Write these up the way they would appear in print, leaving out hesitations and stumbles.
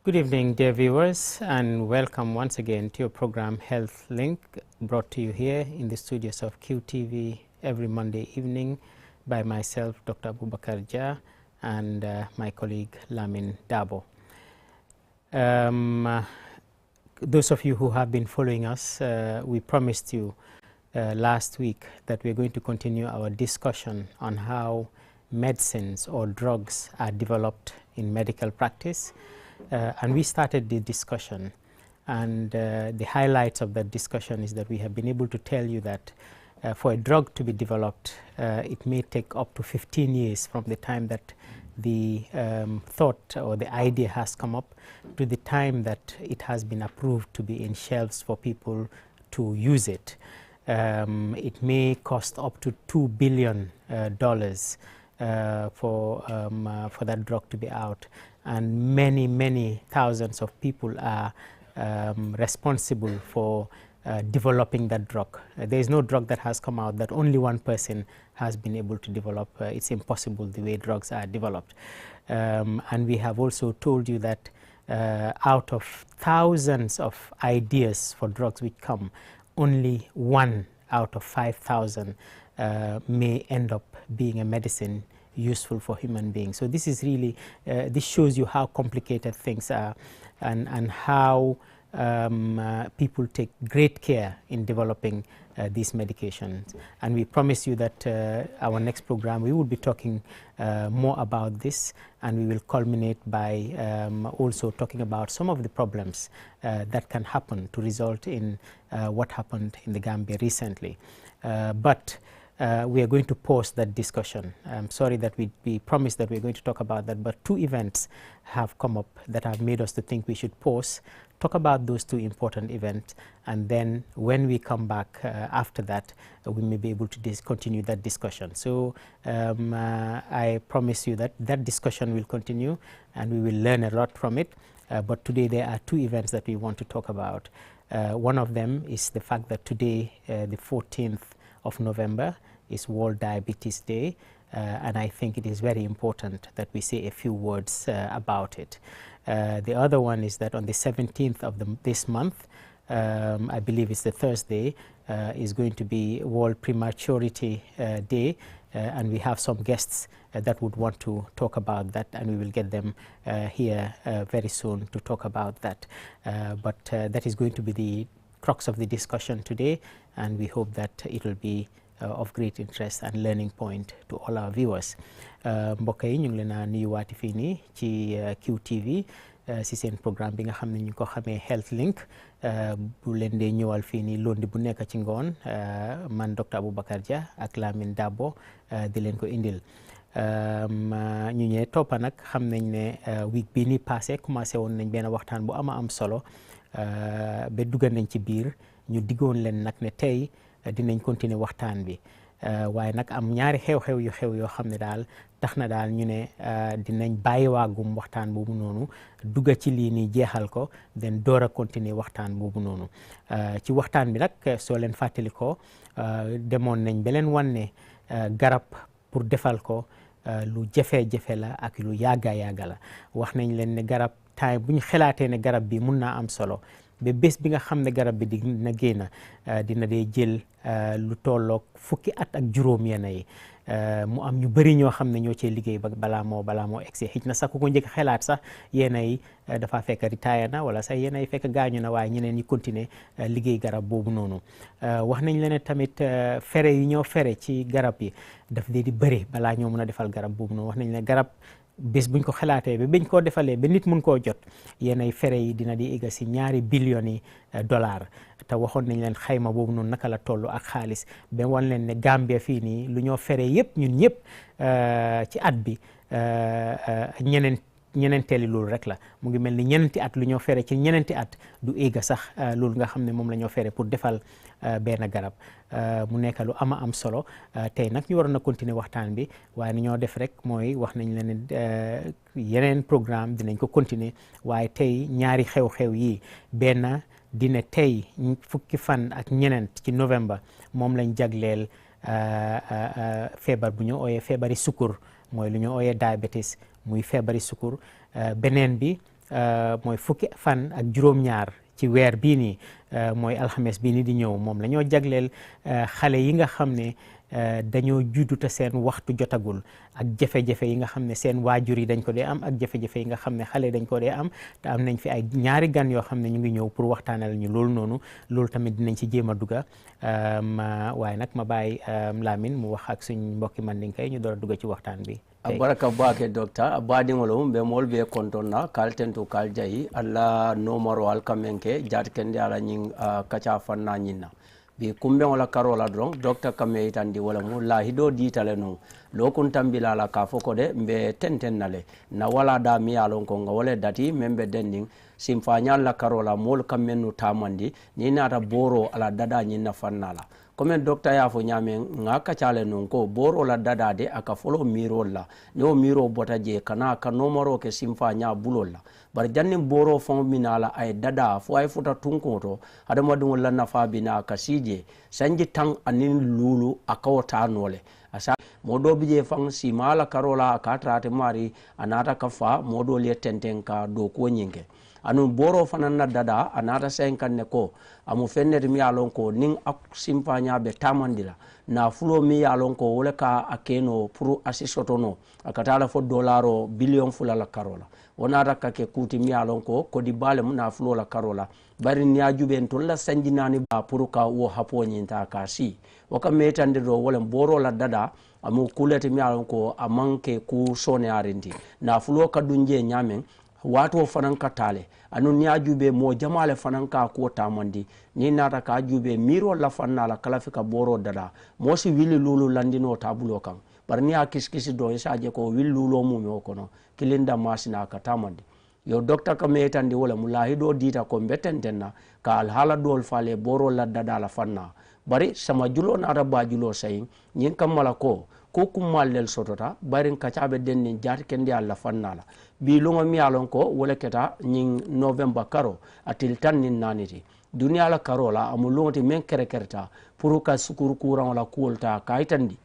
Good evening, dear viewers, and welcome once again to your program Health Link, brought to you here in the studios of QTV every Monday evening by myself, Dr. Abubakar Jah, and my colleague Lamin Dabo. Those of you who have been following us, we promised you last week that we're going to continue our discussion on how medicines or drugs are developed in medical practice. And we started the discussion, and the highlights of that discussion is that we have been able to tell you that for a drug to be developed, it may take up to 15 years from the time that the thought or the idea has come up to the time that it has been approved to be in shelves for people to use it. It may cost up to $2 billion for that drug to be out, and many thousands of people are responsible for developing that drug. There is no drug that has come out that only one person has been able to develop. It's impossible the way drugs are developed. And we have also told you that out of thousands of ideas for drugs which come, only 1 out of 5,000 may end up being a medicine useful for human beings. So this is really, this shows you how complicated things are, and how people take great care in developing these medications. And we promise you that our next program we will be talking more about this, and we will culminate by also talking about some of the problems that can happen to result in what happened in the Gambia recently. But we are going to pause that discussion. I'm sorry that we promised that we're going to talk about that, but 2 events have come up that have made us to think we should pause, talk about those 2 important events, and then when we come back after that, we may be able to continue that discussion. So I promise you that that discussion will continue and we will learn a lot from it. But today there are 2 events that we want to talk about. One of them is the fact that today, the 14th of November, is World Diabetes Day, and I think it is very important that we say a few words about it. The other one is that on the 17th of this month, I believe it's the Thursday, is going to be World Prematurity Day, and we have some guests that would want to talk about that, and we will get them here very soon to talk about that. But that is going to be the crux of the discussion today, and we hope that it will be of great interest and learning point to all our viewers. Mbokk yi ñu ngi leen a nuyuwaati fii nii ci QTV si seen programme bi nga xam ne ñu ko xamee Health Link, bu leen dee ñëwal fii nii lundi bu nekk ci ngoon, man Dr. Abubakar Jah ak Lamin Dabo di leen ko indil. ñu ñee toppa nag xam nañ ne week bii ni passé commencé woon nañ benn waxtaan bu am solo, ba duggal nañ ci biir ñu diggoon leen nag ne tey dinañ continuer waxtaan bi, waaye nag am ñaari xew-xew yu xew yoo xam ne daal tax na daal ñu ne dinañ bàyyi waagum waxtaan boobu noonu dugga ci lii nii jeexal ko, den door a continuer waxtaan boobu noonu. ci waxtaan bi nag soo leen fàttali ko, demoon nañ ba leen wan ne garab pour defal ko lu jafe-jafe la ak lu yàgga la. wax nañ leen ne garab time bu ñu xalaatee ne garab bi mun naa am solo ba bés bi nga xam ne garab bi dina génn, dina dee jël lu tolloog fukki at ak juróom yenn yi. mu am ñu bëri ñoo xam ne ñoo cee liggéey ba balaa moo egsi, xëj na sax ku ko njëkk xalaat sax yenn yi dafa fekk retire na, wala sax yenn yi fekk gaañu na, waaye ñeneen ñi continuer liggéey garab boobu noonu. wax nañ leen tamit fere yi ñoo fere ci garab yi daf dee di bëri balaa ñoo mën a defal garab boobu noonu. wax nañ ne garab bés buñ ko xalaatee ba bañ koo defalee ba nit mun koo jot, yenn ay fere yi dina di egga si $2 billion te waxoon nañ leen xayma boobu noonu naka la toll ak xaalis, ba wan leen ne Gambia fii nii lu ñoo fere yëpp ñun ñëpp ci at bi ñeneenteeli loolu rek la. mu ngi mel ni ñeneenti at lu ñoo fere ci ñeneenti at du egga sax loolu nga xam ne moom la ñoo fere pour defal benn garab. mu nekk lu am solo. tey nag ñu waroon a continuer waxtaan bi, waaye ni ñoo def rek mooy wax nañ leen ne yeneen programme dinañ ko continuer, waaye tey ñaari xew-xew yi, benn dina tey fukki fan ak ñeneent ci novembre moom lañ jagleel feebar bu ñu ooyee feebari sukkur, mooy lu ñu ooyee diabetes, muy feebari sukkur. beneen bi mooy fukki fan ak juróom-ñaar ci weer bii nii mooy alxames bii nii di ñëw moom la ñoo jagleel xale yi nga xam ne dañoo juddu te seen waxtu jotagul ak jafe-jafe yi nga xam ne seen waajur yi dañ ko dee am ak jafe-jafe yi nga xam ne xale dañ ko dee am te am nañ fi ay ñaari gan yoo xam ne ñu ngi ñëw pour waxtaanal ñu loolu noonu loolu tamit dinañ ci jéem a dugga waaye nag ma bàyyi Lamin mu wax ak suñ mbokki Mandinka yi ñu door a dugga ci waxtaan bi. baraka bake docteur abadiŋolu be moolu be kontonna kal tentu kal jayi alla nomaro al kamenke jat kende ala ñiŋ kaca fanna ñiŋ na bi kumbeŋo la karo la doroŋ docteur kame itandi wala mu lahido diitale nuŋ lokun tambila la ka fo ko de mbe tenten na le na wala da mi ye lon ko nga wala dati meŋ be denniŋ simfañal la karo la moolu kam mennu tamandi ni naata boro ala dada ñiŋ na fanna la comme docteur ya fo ñame nga kacale non ko boro la dada de aka folo miro la no miro bota je kana ka nomoro ke simfa nya bulol la bar janni boro fon minala ay dada fo ay futa tunko to adama dum la nafa bina ka sije sanji tang anin lulu akawta nole asa modo bije fang simala karola ka trate mari anata ka fa modo le tenten ka do ko nyinge anu boro fanan na dada anata sen kanne ko amu fenner mi alon ko ning ak simpanya be tamandila na fulo mi alon ko wala ka akeno pour asisotono akatala fo dolaro billion fula la karola wonata ka ke kuti mi alon ko di bale na fulo la karola bari ni ajube to la sanjinani ba pour ka wo hapo nyinta ka si waka metande do wala boro la dada amu kulete mi alon ko amanke ku sone arindi na fulo ka dunje nyamen wato fanan ka tale anu ni ajube mo jamale fanan ka ko tamandi ni nata ka ajube miro la fanna la kala fika boro dada mo si wili lulu landino tabulo kan bar ni akiskisi do isaje ko wili lulo mu me kono kilinda masina ka tamandi yo docteur ka metandi wala mulahi do dita ko betentenna ka al hala dol fale boro la dada la fanna bari sama julo na raba julo sayin nyin kamala ko kummal lel sotota barin kacabe denni jati kendi alla fannala bi lungo mi alon ko wala keta nyin november karo atil tan nin naniti dunia la karola amu lungoti men kere kerta pour ka sukuru kuran wala kulta kaitandi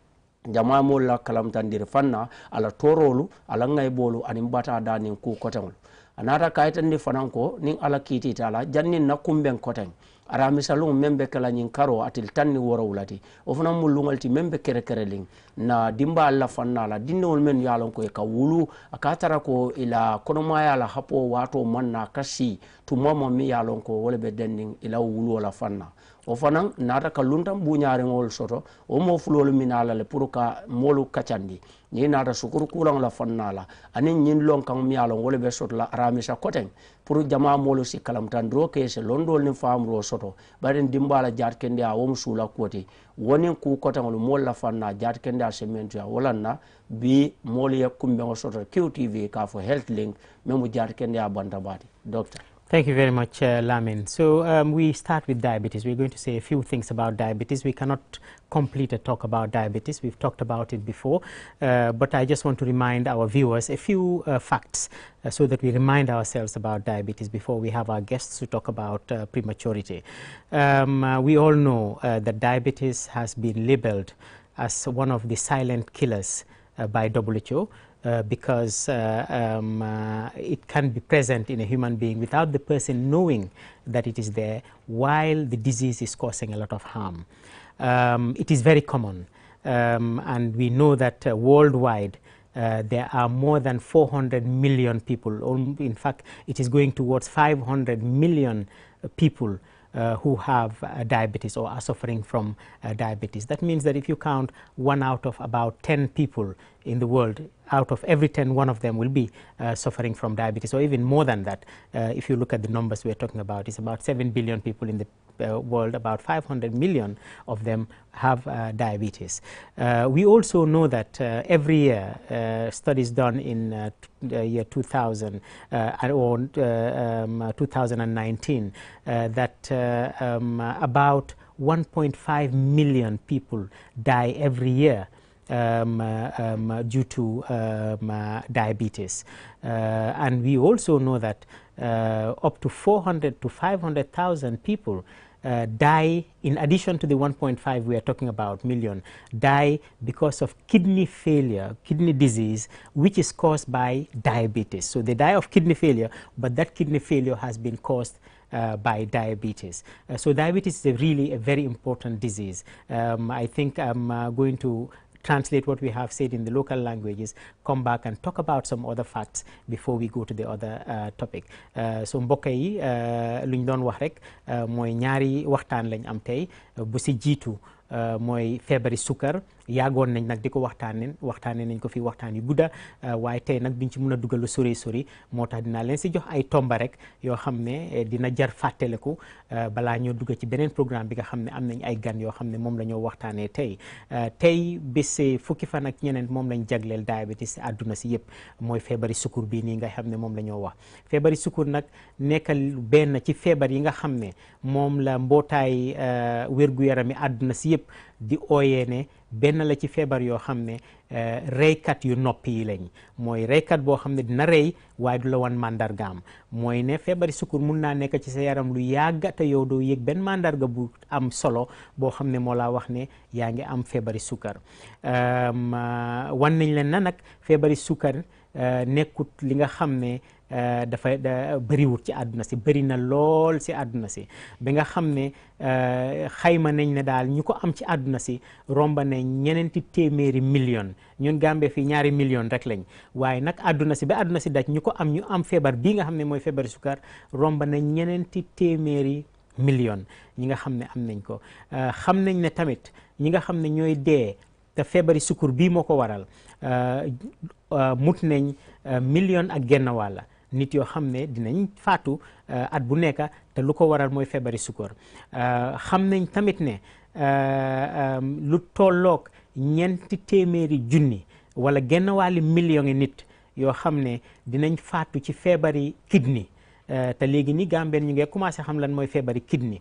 jama mol la kalam tandir fanna ala torolu ala ngay bolu anim bata danin ku kotangol anata kaitandi fanan ko nin ala kiti tala jannin nakumben kotang ara misalung membe kala nyin karo atil tanni woro wulati o fana mulungalti membe kere kereling na dimba alla fanna la dinnol men yalon ko e ka wulu akatara ko ila konoma yala hapo wato manna kasi tu mama mi yalon ko wala be denning ila wulu wala fanna o fana nata ka luntam buñaare ngol soto o mo fulolu minala le pour ka molu kacandi ni nata sukuru kulang la fanna la anin nyin lon kan mi yalon wala be soto la aramisa koteng pour jama molu si kalam tan do ke se londol ni famro soto baden dimbala jat kende a wom sula koti wonin ku kotangol mol la fanna jat kende a sementu wala na bi molu ya kumbe soto QTV ka for health link memu jat kende a banta bati doctor. Thank you very much, Lamin. So we start with diabetes. We're going to say a few things about diabetes. We cannot complete a talk about diabetes. We've talked about it before, but I just want to remind our viewers a few facts so that we remind ourselves about diabetes before we have our guests to talk about prematurity. We all know that diabetes has been labeled as one of the silent killers by WHO. Because it can be present in a human being without the person knowing that it is there while the disease is causing a lot of harm. It is very common, and we know that worldwide there are more than 400 million people. In fact, it is going towards 500 million people who have diabetes or are suffering from diabetes. That means that if you count 1 out of about 10 people in the world, out of every 10, one of them will be suffering from diabetes, or even more than that. If you look at the numbers we're talking about, it's about 7 billion people in the world, about 500 million of them have diabetes. We also know that every year, studies done in year 2000 or 2019, that about 1.5 million people die every year due to diabetes. And we also know that up to 400 to 500,000 people die, in addition to the 1.5 we are talking about million, die because of kidney failure, kidney disease, which is caused by diabetes. So they die of kidney failure, but that kidney failure has been caused by diabetes. So diabetes is really a very important disease. I think I'm going to translate what we have said in the local languages, come back and talk about some other facts before we go to the other topic. So mbokk yi luñ doon wax rek mooy ñaari waxtaan lañ am tey bu si jiitu mooy feebari sukar yaagoon nañ nag di ko waxtaane nañ ko fi waxtaan yu gudda waaye tey nag duñ ci mën a dugal lu sori moo tax dinaa leen si jox ay tomba rek yoo xam ne dina jar fàttaleku balaa ñoo dugg ci beneen programme bi nga xam ne am nañ ay gan yoo xam ne moom la ñoo waxtaanee tey bés fukki fan ak ñeneen moom lañ jagleel diabetes si àdduna si yëpp mooy feebari sukur bii nii nga xam ne moom la ñoo wax feebari sukur nag nekkal benn ci feebar yi nga xam ne moom la mbootaay wér-gu-yaram yi àdduna si yëpp di ooyee ne benn la ci feebar yoo xam ne reykat yu noppi yi lañ mooy reykat boo xam ne dina rey waaye du la wan mandargaam mooy ne feebari sukur mun naa nekk ci sa yaram lu yàgga te yow doo yëg benn mandarga bu am solo boo xam ne moo laa wax ne yaa ngi am feebari sukar wan nañ leen na nag feebari sukar nekkut li nga xam ne dafa bëriwut ci àdduna si bëri na lool si àdduna si ba nga xam ne xayma nañ ne daal ñu ko am ci àdduna si romba ne ñeneenti téeméeri million ñun Gambie fii 2 million rek lañ waaye nag àdduna si ba àdduna si daj ñu am feebar bii nga xam ne mooy feebari sukar romba na ñeneenti téeméeri million ñi nga xam ne am nañ ko xam nañ ne tamit ñi nga xam ne ñooy dee te feebari sukur bii moo ko waral mut nañ 1,5 million nit yoo xam ne dinañ faatu at bu nekk te lu ko waral mooy feebari sukar xam nañ tamit ne lu tolloog 400 junni wala 1,5 million nit yoo xam ne dinañ faatu ci feebari kidney te léegi ni Gambien ñu ngi commencé xam lan mooy feebari kidney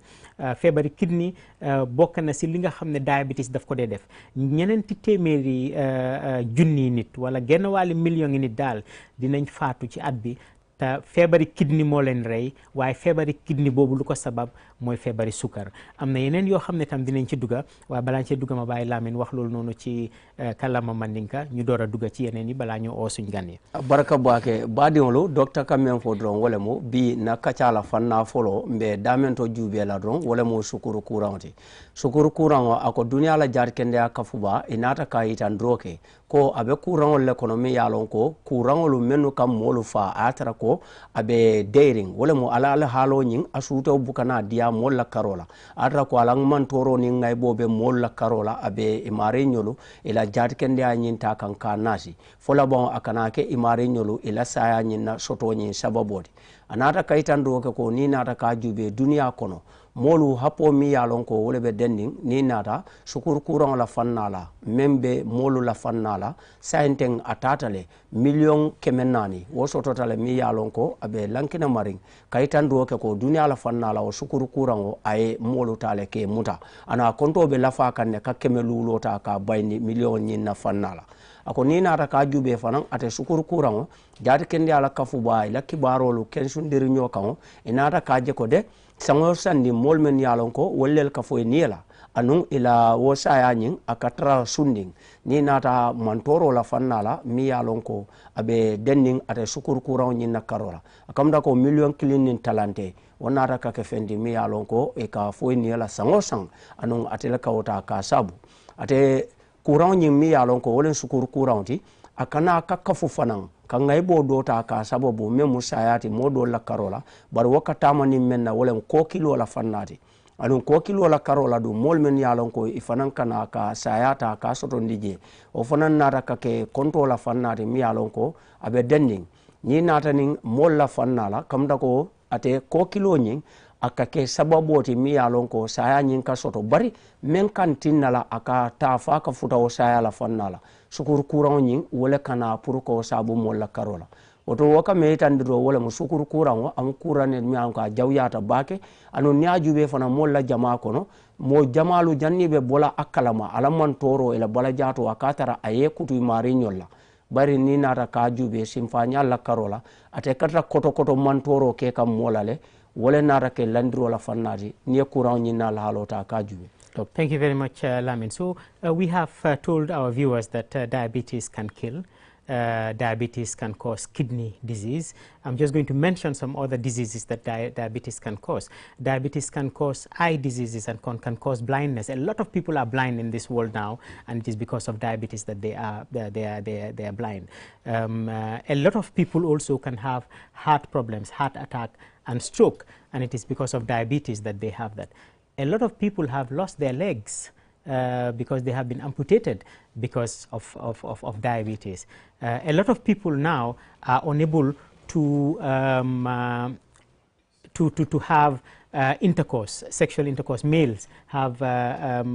bokk na si li nga xam ne diabetes daf ko dee def 400 junni nit wala 1,5 million nit daal dinañ faatu ci at bi te feebari kidney moo leen rey waaye feebari kidney boobu lu ko sabab mooy feebari sukar am na yeneen yoo xam ne tam dinañ ci dugga waaye balaa ñu ci dugga ma bàyyi Lamin wax loolu noonu ci kàllaama Mandinka ñu door a dugga ci yeneen yi balaa ñu oo suñ gan yi baraka baake baadiŋolu docteur ka meŋ fo doroŋ wo le mu bi na kacala fanna folo mbe damento juubee la doroŋ wo le mu sukuru kuraŋo ti sukuru kuraŋo a ko duniyaa la jaari kendeya kafuba i naata ka yitandiro ke ko a be kuraŋolu le kono miŋ ye a loŋ ko kuraŋolu mennu ka moolu faa a ye tara ko a be deyiriŋ wo le mu ala haaloo ñiŋ a suutoo bukana diya moolu la karo la a tara ko ala ŋmantoro niŋ ŋayiboo be moolu la karo la a be imaari ñolu i la jaati kendeya ñiŋ taa kaŋ ka naasi fo labaŋo a kana ke imaari ñolu i la saya ñiŋ na sotoo ñiŋ sababoo ti a naata ka yitandiro ke ko niŋ naata ka juubee duniyaa kono moolu happoo miŋ ye a loŋ ko wo le be denniŋ niŋ naata sukuru kuraŋo la fannaa la meŋ be moolu la fannaa la sayinteŋ a taata le 1,400,000 wo sotota le miŋ ye a loŋ ko a be lankina mariŋ ka yitandiro ke ko duniyaa la fannaa la wo sukuru kuraŋo a ye moolu taa le ke muta ana kontoo be lafaa kaŋ ne ka 100 luuloo taa ka bayindi million ñiŋ na fannaa la a ko niŋ naata ka juubee fanaŋ ate sukuru kuraŋo jaati kendeya la kafu baa i la kibaarolu kensundiriñoo kaŋo i naata ka je ko de saŋo sandi moolu men ye a loŋ ko wolu lelu ka fo i niŋ la anuŋ i la wo saya ñiŋ a ka tara sundiŋ niŋ naata mantoro la fannaa la miŋ ye a loŋ ko a be denniŋ ate sukuru kuraŋo ñiŋ na karo la a kamuta ko 1,1 talante wo naata ka ke fendi miŋ ye a loŋ ko i ka fo i niŋ la saŋo saŋ anuŋ ate le ka wo taa ka saabu ate kuraŋo ñiŋ miŋ ye a loŋ ko wo leŋ sukuru kuraŋo ti a kana ka kafu fanaŋ ka ŋayiboo doo taa ka sababu meŋ mu sayaati moo doolu la karo la bari wo ka taama niŋ meŋ na wo leŋ kookiloo la fannaati aduŋ kookiloo la karo la duŋ moolu meŋ ye a loŋ ko i fanaŋ kana ka sayaata ka sotondi jee wo fanaŋ naata ka ke kontoo la fannaati miŋ ye a loŋ ko a be dendiŋ ñiŋ naata niŋ moolu la fannaa la kamuta ko ate kookiloo ñiŋ a ka ke sababoo ti miŋ ye a loŋ ko saya ñiŋ ka soto bari meŋ kaŋ tinna la a ka taa fo a ka futa wo saya la fannaa la sukuru kuraŋo ñiŋ wo le kana pour ko saabu moolu la karo la woto wo ka me yitandiro wo le mu sukuru kuraŋo amu kuraŋ ne miŋ ye a loŋ ko a jawuyaata baake anuŋ niŋ a juubee fanaŋ moolu la jamaa kono moo jamaalu janniŋ be bola a kalama a la mantooro i la bala jaatoo a ka tara a ye kutu i maariñol la bari niŋ naata ka juubee sinfaañaalu la karo la ate katara koto koto mantooro ke kaŋ moo la le wala narake landro la fannati ni courant nyina la halota ka juwe. Thank you very much, Lamin. So we have told our viewers that diabetes can kill. Diabetes can cause kidney disease. I'm just going to mention some other diseases that diabetes can cause. Diabetes can cause eye diseases and can cause blindness. A lot of people are blind in this world now, and it is because of diabetes that they are blind. A lot of people also can have heart problems, heart attack and stroke, and it is because of diabetes that they have that. A lot of people have lost their legs because they have been amputated because of diabetes. A lot of people now are unable to have intercourse, sexual intercourse. Males have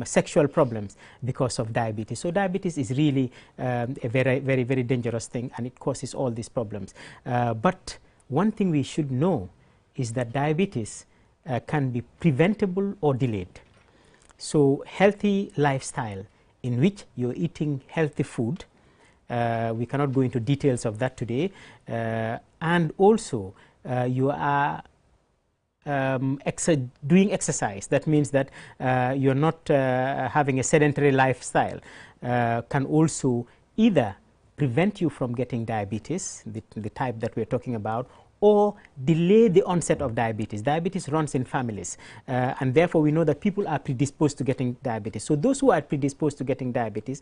sexual problems because of diabetes. So diabetes is really a very dangerous thing, and it causes all these problems. But one thing we should know is that diabetes can be preventable or delayed. So healthy lifestyle in which you're eating healthy food, we cannot go into details of that today, and also you are doing exercise. That means that you're not having a sedentary lifestyle, can also either prevent you from getting diabetes, the type that we're talking about, or delay the onset of diabetes. Diabetes runs in families, and therefore we know that people are predisposed to getting diabetes. So those who are predisposed to getting diabetes,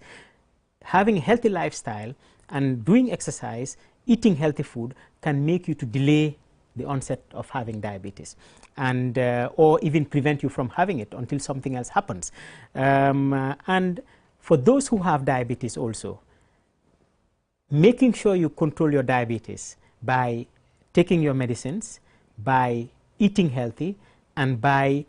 having a healthy lifestyle and doing exercise, eating healthy food can make you to delay the onset of having diabetes, and or even prevent you from having it until something else happens. And for those who have diabetes also, making sure you control your diabetes by taking your medicines, by eating healthy, and by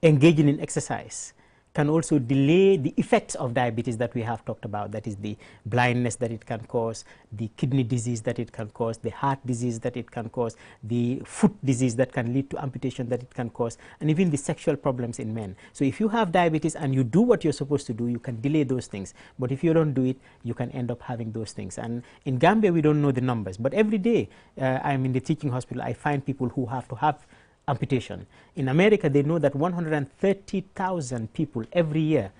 engaging in exercise can also delay the effects of diabetes that we have talked about. That is the blindness that it can cause, the kidney disease that it can cause, the heart disease that it can cause, the foot disease that can lead to amputation that it can cause, and even the sexual problems in men. So if you have diabetes and you do what you're supposed to do, you can delay those things. But if you don't do it, you can end up having those things. And in Gambia, we don't know the numbers. But every day I'm in the teaching hospital, I find people who have to have amputation. In America, they know that 130,000 people every year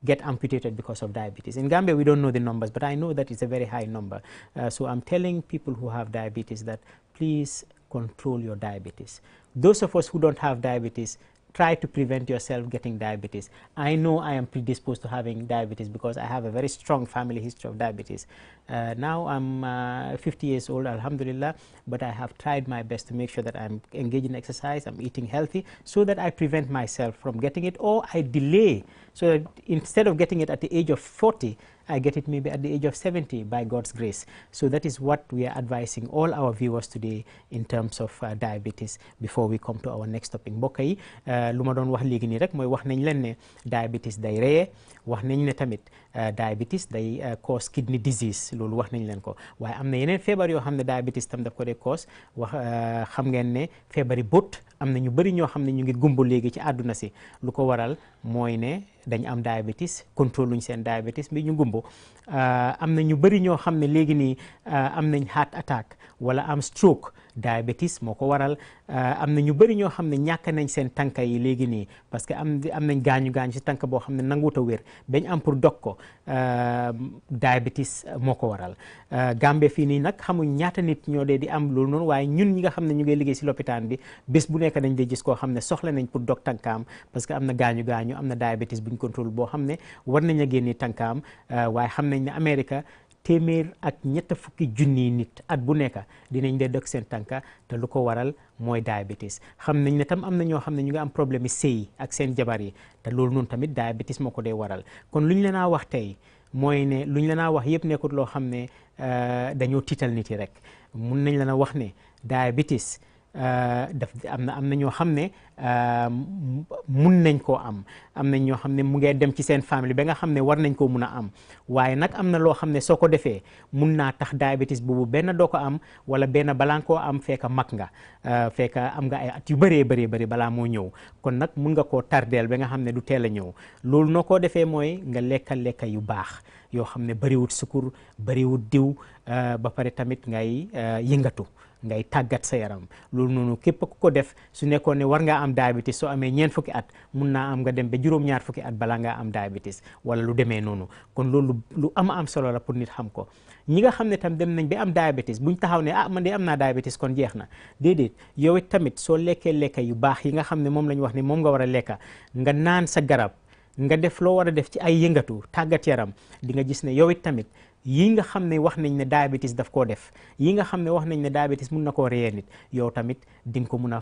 get amputated because of diabetes. In Gambia, we don't know the numbers, but I know that it's a very high number. So I'm telling people who have diabetes that please control your diabetes. Those of us who don't have diabetes, try to prevent yourself getting diabetes. I know I am predisposed to having diabetes because I have a very strong family history of diabetes. Now I'm 50 years old, alhamdulillah, but I have tried my best to make sure that I'm engaging in exercise, I'm eating healthy, so that I prevent myself from getting it, or I delay, so that instead of getting it at the age of 40, I get it maybe at the age of 70 by God's grace. So that is what we are advising all our viewers today in terms of diabetes before we come to our next topic. Mbokk yi lu ma doon wax léegi nii rek mooy wax nañ leen ne diabetes day reye, wax nañ ne tamit diabetes day cause kidney disease, loolu wax nañ leen ko. Waaye am na yeneen feebar yoo xam ne diabetes tam daf ko dee cause. Wax xam ngeen ne feebari bët am na ñu bëri ñoo xam ne ñu ngi gumbu léegi ci àdduna si. Lu ko waral mooy ne dañ am diabetes, contrôle luñ seen diabetes bi ñu gumbu. Am na ñu bëri ñoo xam ne léegi nii am nañ heart attack wala am stroke, diabetes moo ko waral. Am na ñu bëri ñoo xam ne ñàkk nañ seen tànka yi léegi nii parce que am nañ gaañu ci tànk boo xam ne nanguut a wér bañ am pour dog ko, diabetes moo ko waral. Gambie fii nii nag xamuñ ñaata nit ñoo dee di am loolu noonu, waaye ñun ñi nga xam ne ñu ngi liggéey si lopitaan bi bés bu nekk dañ dee gis koo xam ne soxla nañ pour dog tànkaam parce que am na gaañu am na diabetes buñ contrôle boo xam ne war nañ a génne tànkaam. waaye xam nañ ne Amérique téeméer ak ñett fukki junniy nit at bu nekk dinañ dee dog seen tànka, te lu ko waral mooy diabetes. Xam nañ ne tam am na ñoo xam ne ñu ngi am problème yi sëy ak seen jabar yi, te loolu noonu tamit diabetes moo ko dee waral. Kon lu ñu leen a wax tey mooy ne lu ñu leen a wax yëpp nekkut loo xam ne dañoo tiital nit yi rek. mun nañ leen a wax ne diabetes am na ñoo xam ne mun nañ koo am nañ ñoo xam ne mu ngee dem ci seen famille ba nga xam ne war nañ koo mun a am, waaye nag am na loo xam ne soo ko defee mun naa tax diabetes boobu benn doo ko am wala benn balaa koo am fekk mag nga, fekk am nga ay at yu bëree bëri balaa moo ñëw. Kon nag mun nga koo tardeel ba nga xam ne du teel a ñëw. Loolu noo koo defee mooy nga lekka yu baax yoo xam ne bëriwut sukur, bëriwut diw, ba pare tamit ngay yëngatu. ngay tàggat sa yaram loolu noonu képp ku ko def su nekkoon ne war ngaa am diabetes soo amee ñeent fukki at mun naa am nga dem ba juróom-ñaar fukki at balaa ngaa am diabetes wala lu demee noonu kon loolu lu am solo la pour nit xam ko ñi nga xam ne tam dem nañ ba am diabetes buñ taxaw ne man de am naa diabetes kon jeex na déedéet yow it tamit soo lekkee lekka yu baax yi nga xam ne moom la ñu wax ne moom nga war a lekka nga naan sa garab nga def loo war a def ci ay yëngatu tàggat yaram di nga gis ne yow it tamit yi nga xam ne wax nañ ne diabetes daf koo def yi nga xam ne wax nañ ne diabetes mun na koo reyee nit yow tamit di nga ko mun a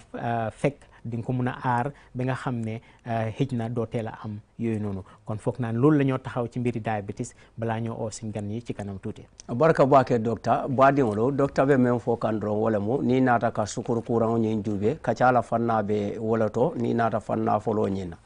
fekk di nga ko mun a aar ba nga xam ne xëj na doo teel a am yooyu noonu kon foog naan loolu la ñoo taxaw ci mbiri diabetes balaa ñoo oo suñ gan yi ci kanam tuuti barka bake docteur baadiŋolo docteur be men fo kan doron wala mu ni naata ka sukuru kuraŋo ñiŋ juube ka ca la fanna be wala to ni naata fanna folo ñina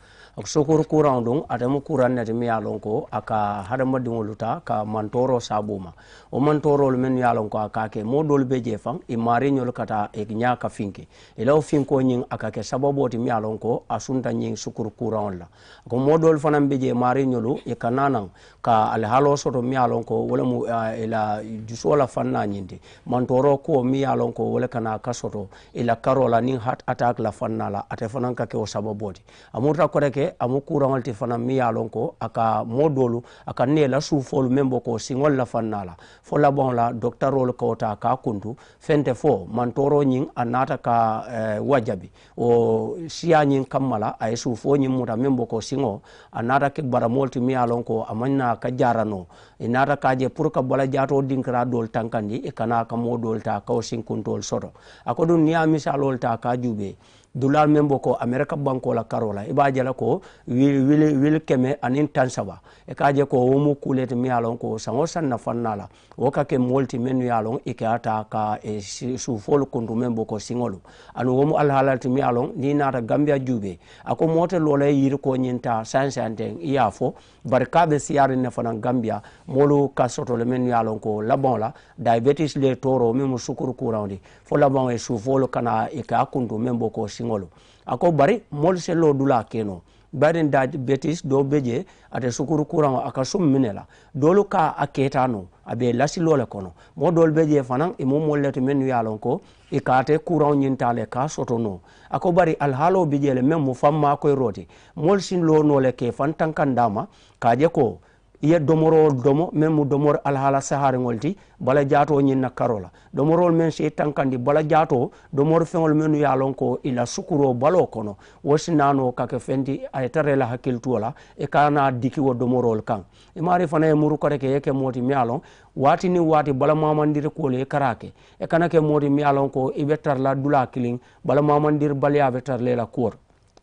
sukuru kuraŋo duŋ atemu kuraŋ neti mi ye a loŋ ko a ka hadamadiŋolu ta ka mantoro saabuma wo mantorolu mennu ye a loŋ ko a ka ke moo doolu be je faŋ i maariñolu ka taa i ñaa ka finki i la wo finko ñiŋ a ka ke sababoo ti mi ye a loŋ ko a sunta ñiŋ sukuru kuraŋolu la ko moo doolu fanaŋ be je maariñolu i ka naanaŋ ka alihaaloo soto mi ye a loŋ ko wo lemu i la jusoo la fannaa ñiŋ ti mantoro kuwo mi ye a loŋ ko wo le ka naa ka soto i la karoo la niŋ hat attaque la fannaa la ate fanaŋ ka ke wo sababoo ti a murta kote ke amu kuraŋol ti fanaŋ mi ye a loŋ ko a ka moo doolu a ka nee la suufoolu meŋ bo ko siŋol la fannaa la fo labaŋo la docteurolu ka wo taa ka kuntu fente fo mantoro ñiŋ a naata ka wajabi wo siya ñiŋ kamma la a ye suufoo ñiŋ muta meŋ bo ko siŋo a naata ke baramoolu ti mi ye a loŋ ko a maŋ naa ka jaranoo i naata ka je pour ka bala jaatoo dinkira doolu tankandi i kana ka moo doolu taa ka wo sinkuntoolu soto a ko duŋ niŋ ye a misaaloolu taa ka juubee dulal men boko america banko la karola i b'a jela ko wil keme anin tan saba e ka je ko wo mu kulete mi alon ko sango sanna fannala wo ka ke molti men yalon e ka ata ka e su fol kundu men boko singolu anu wo mu alhalalti mi alon ni nata gambia jube ako mote lole yir ko nyinta sansante iyafo barkabe siyari ne fanan gambia molu ka soto le men yalon ko labon la diabetes le toro memu sukuru kurandi fo labon e su fol kana e ka kundu men boko singolu ako bari mol se lo dula keno baden diabetes do beje ate sukuru kuran aka sum minela dolu ka aketano abe lasilo le kono mo dol beje fanan e mo mollete men yalon ko e kate kuran nyintale ka sotono ako bari alhalo bijele men mo famma koy roti mol sin lo no le ke fantan kandama kaje ko iye domoro domo men mu domor alhala sahari ngolti bala jato nyinna karola domorol men se tankandi bala jato domor fengol menu yalon ko ila sukuro balo kono wosinano kake fendi ay tarela hakil tuola e kana diki wo domorol kan e mari fana e muru kore ke yeke moti mialon wati ni wati bala mamandir ko le karake e kana ke moti mialon ko ibetar la dula killing bala mamandir balya betar le la cour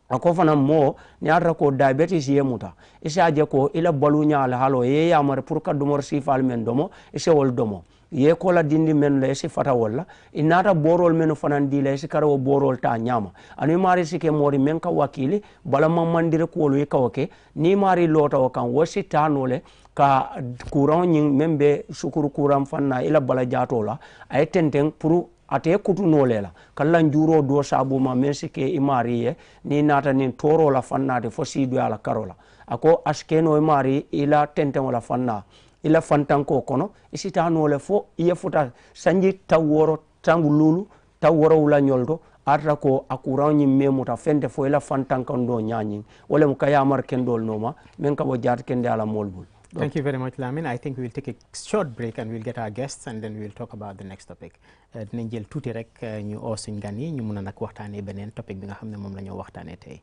ako fana mo ni ata ko diabetes yemuta isa je ko ila balu nyaala halo ye yamar pour ka domor sifal men domo ise wol domo ye ko la dindi men le si fata wala inata borol men fanan di le si karo borol ta nyama ani mari sike mori men ka wakili bala mamandire ko lo ka wake ni mari lota o kan wosi tanole ka courant nyin membe sukuru courant fanna ila bala jato la ay tenten pour ate kutuno lela kala njuro do sabu ma mesike imariye ni nata ni toro la fannade fo sidu ala karola ako askeno imari ila tenten wala fanna ila fantanko kono isitano le fo iye futa sanji taworo tangululu taworo wala nyoldo atra ko akuran nyi memuta fente fo ila fantanko ndo nyanyi wala mukaya mar kendol noma men ka bo jat kende ala molbul. Thank you very much, Lamin. I think we'll take a short break and we'll get our guests and then we'll talk about the next topic. Dinañ jël tuuti rek ñu oo suñ gan yi ñu mun a nag waxtaanee beneen topic bi nga xam ne moom la ñoo waxtaanee tey.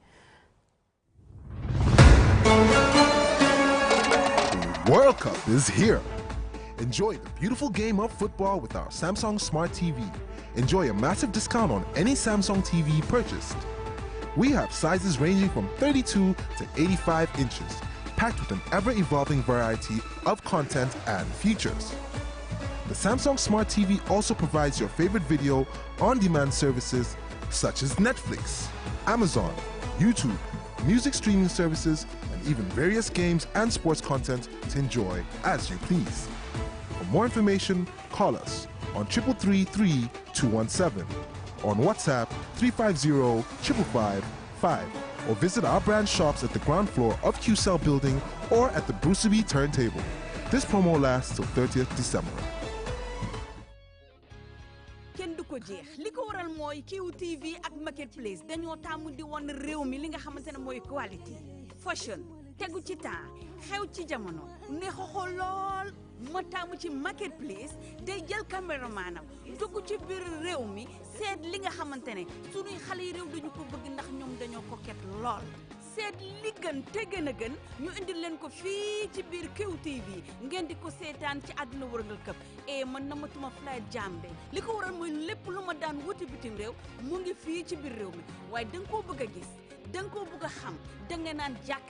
World Cup is here. Enjoy the beautiful game of football with our Samsung Smart TV. Enjoy a massive discount on any Samsung TV purchased. We have sizes ranging from 32 to 85 inches. Packed with an ever-evolving variety of content and features. The Samsung Smart TV also provides your favorite video on-demand services such as Netflix, Amazon, YouTube, music streaming services, and even various games and sports content to enjoy as you please. For more information, call us on 333-217, on WhatsApp 350-555-5, or visit our brand shops at the ground floor of QCell building or at the Bruceby turntable. This promo lasts till 30th December. ko jeex li ko waral mooy QTV ak Marketplace dañoo taamu di won réew mi li nga xamante ne mooy quality fashion tegu ci temps xew ci jamono ne xoxo lool ma taamu ci Marketplace day jël caméramanam dugg ci biir réew mi seet li nga xamante ne sunuy xale yi réew dañu ko bëgg ndax ñoom dañoo coquette lool seet li gën te gën a gën ñu indil leen ko fii ci biir QTV ngeen di ko seetaan ci àdduna wërngal këpp man namatuma flight jambe li ko waral mooy lépp lu ma daan wuti bitim réew mu ngi fii ci biir réew mi waaye da nga koo bëgg a gis da nga koo bëgg a xam da nga naan jàkk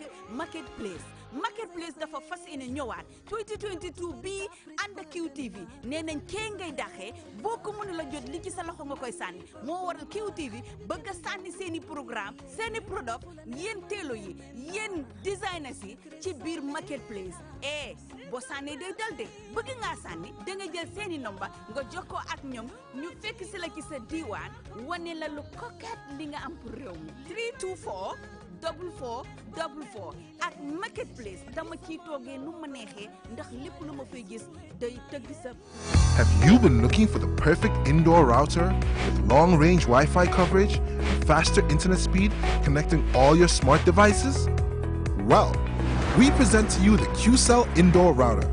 Marketplace dafa fas yéene ñëwaat 2022 bii ànd ak QTV nee nañ kee ngay daxee boo ko mën la jot li ci sa loxo nga koy sànni moo waral QTV bëgg a sànni seeni programme seeni product yéen teelo yi yéen designers yi ci biir Marketplace boo sànnee day dal de bëgg ngaa sànni da nga jël seeni nomba nga jokkoo ak ñoom ñu fekk si la ci sa diiwaan wane la lu coquette li nga am pour réew mi 324 4444 ak Marketplace dama ciy toogee nu ma neexee ndax lépp lu ma fay gis day tëgg sa. Have you been looking for the perfect indoor router with long-range Wi-Fi coverage and faster internet speed connecting all your smart devices? Well, we present to you the QCell Indoor Router,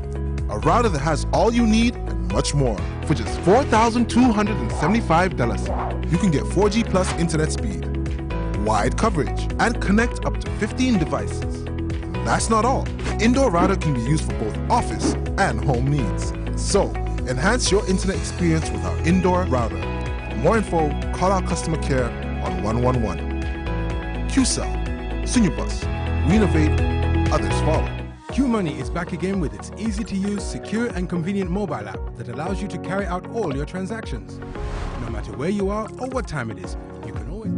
a router that has all you need and much more. For just $4,275, you can get 4G plus internet speed, wide coverage, and connect up to 15 devices. And that's not all. The indoor router can be used for both office and home needs. So, enhance your internet experience with our indoor router. For more info, call our customer care on 111. QCell, Sunubus. We innovate, others follow. QMoney is back again with its easy-to-use, secure and convenient mobile app that allows you to carry out all your transactions. No matter where you are or what time it is, you can always...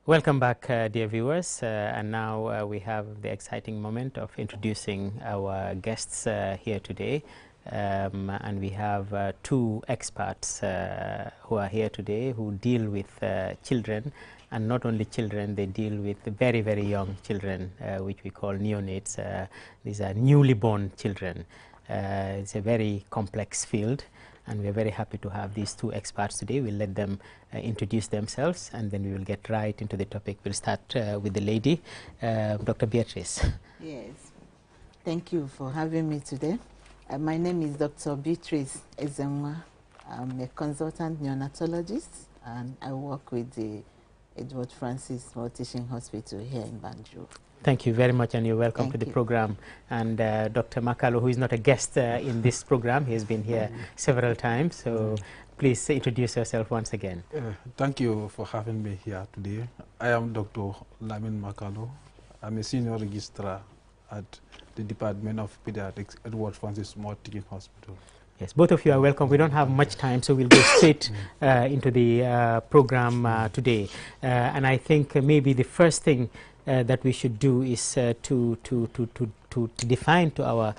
Welcome back, dear viewers, and now we have the exciting moment of introducing our guests here today. And we have two experts who are here today who deal with children, and not only children, they deal with very, very young children, which we call neonates. These are newly born children. It's a very complex field, and we're very happy to have these two experts today. We'll let them introduce themselves, and then we will get right into the topic. We'll start with the lady, Dr. Beatrice. Yes, thank you for having me today. My name is Dr. Beatrice Ezenwa. I'm a consultant neonatologist, and I work with the Edward Francis Small Teaching Hospital here in Banjul. Thank you very much, and you're welcome to the program. And Dr. Makalo, who is not a guest in this program, he has been here several times, so please introduce yourself once again. Thank you for having me here today. I am Dr. Lamin Makalo. I'm a senior registrar at the Department of Pediatrics at Edward Francis Small Teaching Hospital. Yes, both of you are welcome. We don't have much time, so we'll go straight into the program today. And I think maybe the first thing that we should do is to define to our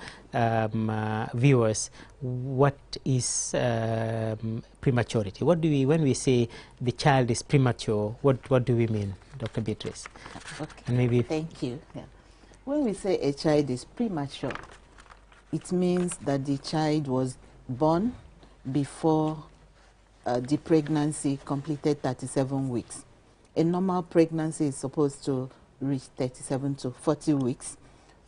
viewers what is prematurity. What do we, when we say the child is premature, what do we mean, Dr. Beatrice? Okay. And maybe thank you. Yeah. When we say a child is premature, it means that the child was born before the pregnancy completed 37 weeks. A normal pregnancy is supposed to reach 37 to 40 weeks.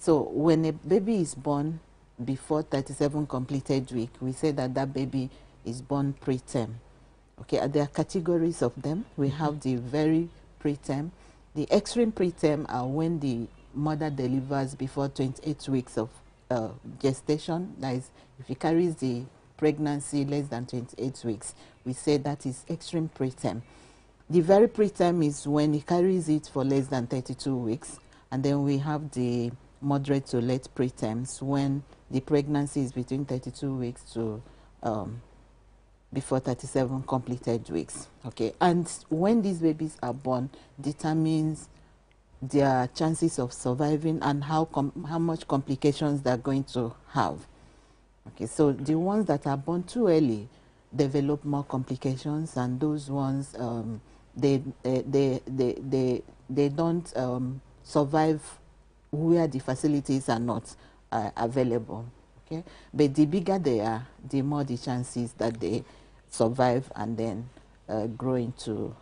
So when a baby is born before 37 completed week, we say that that baby is born preterm. Okay, there are categories of them. We have the very preterm. The extreme preterm are when the mother delivers before 28 weeks of gestation. That is, if he carries the pregnancy less than 28 weeks, we say that is extreme preterm. The very preterm is when he carries it for less than 32 weeks. And then we have the moderate to late preterms when the pregnancy is between 32 weeks to before 37 completed weeks. Okay, and when these babies are born determines their chances of surviving and how much complications they're going to have. Okay, so the ones that are born too early develop more complications, and those ones they don't survive where the facilities are not available. Okay, but the bigger they are, the more the chances that they survive and then grow into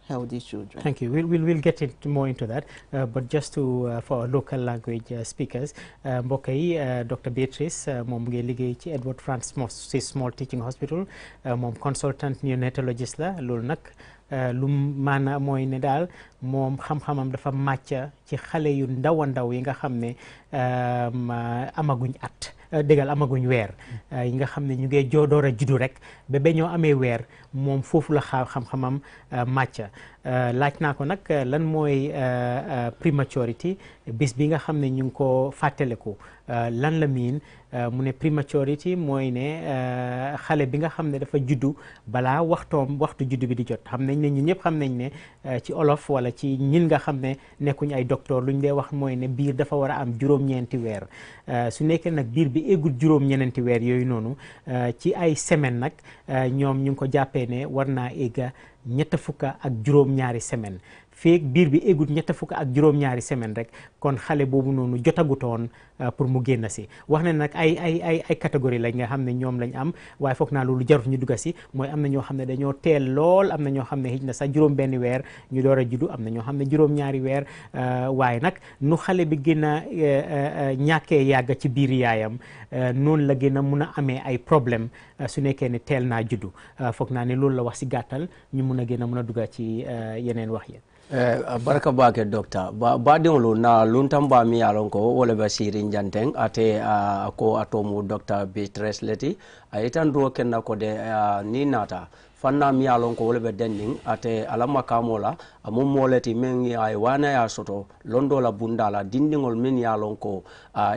healthy children. Thank you. We'll get more into that, but just to for local language speakers, mbokk yi Dr. Beatrice moom mu ngi liggéey ci Edward Francis Small Teaching Hospital, moom consultant neonatologist la. Loolu nag lu maana mooy ne daal moom xam-xamam dafa màcc ci xale yu ndaw a ndaw yi nga xam ne amaguñ at dëggal amaguñ weer yi nga xam ne ñu ngi door a juddu rek ba ñoo amee weer moom foofu la xam-xamam màcc. Laaj naa ko nag lan mooy prematurity bis bi nga xam ne ñu ngi ko fàttaliku lan la miin mu ne prematurity mooy ne xale bi nga xam ne dafa juddu balaa waxtu juddu bi di jot. Xam nañ ne ñun ñëpp xam nañ ne ci olof wala ci ñin nga xam ne nekkuñ ay docteur luñ dee wax mooy ne biir dafa war a am juróom-ñeenti weer. Su nekkee nag biir bi eggul juróom-ñeenti weer yooyu noonu ci ay semaine nag ñoom ñu ngi ko jàppee ne war naa egga ñett fukka ak juróom-ñaari semaine. Feek biir bi eggul ñett fukka ak juróom-ñaari semaine rek kon xale boobu noonu jotagutoon pour mu génn si. Wax na nag ay catégorie lañ nga xam ne ñoom lañ am, waaye foog naa loolu jarut ñu dugga si. Mooy am na ñoo xam ne dañoo teel lool, am na ñoo xam ne xëj na sax juróom-benni weer ñu door a juddu, am na ñoo xam ne juróom-ñaari weer. Waaye nag nu xale bi gën a ñàkkee yàgg ci biir yaayam noonu la gën a mun a amee ay problème su nekkee ne teel naa juddu. Foog naa ne loolu la wax si gàttal, ñu mun a gën a mun a dugga ci yeneen wax yi. Baraka bake doctor ba diŋolu na luntamba mi yalon ko wole ba sirin janteng ate ko atomu Dr. Beatrice leti ayitan do kenna ko de ni nata fanna mi yalon ko wole be dending ate alama kamola amum moleti men ay wana ya soto londo la bundala dindingol men yalon ko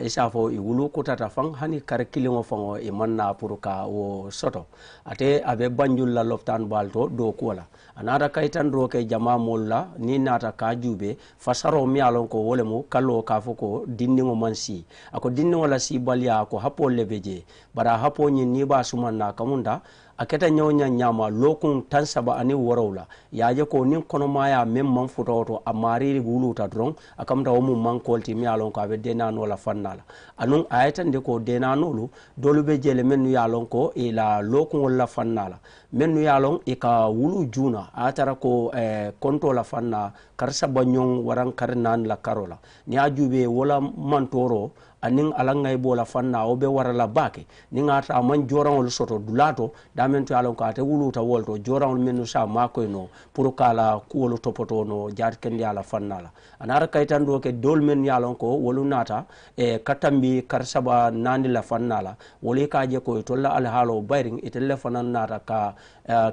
isafo i wulu kutata fang hani kar kilingo fango e manna puruka o soto ate abe banjul la loftan balto do kola anata kaitan do ke jama molla ni nata ka jube fasaro mi alon ko wolemu kallo ka foko dindingo mansi ako dindingo la si balya ko hapo lebeje bara hapo nyin ni ba sumanna kamunda aketa nyonya nyama lokun tansaba ani worowla yaje ko nin kono maya mem man futoto amari wuluta dron akamta o mum man kolti mi alon ko abe denano la fannala anun ayatan de ko denanolu dolube jele men yalon ko ila lokun la fannala men yalon e ka wulu juna atara ko konto la fanna karsa banyon waran karnan la karola ni ajube wala mantoro anin alangay bola fanna o be warala bake ni ngata man jorawol soto dulato damen to alon ko ate wuluta wolto jorawol menu sa makoy no pour kala kuwolo topoto no jaar kendi ala fanna la anara kaytan do ke dol men yalon ko wolu nata katambi karsaba nandi la fanna la woli ka je ko tolla al halo bayring itelle fanan nata ka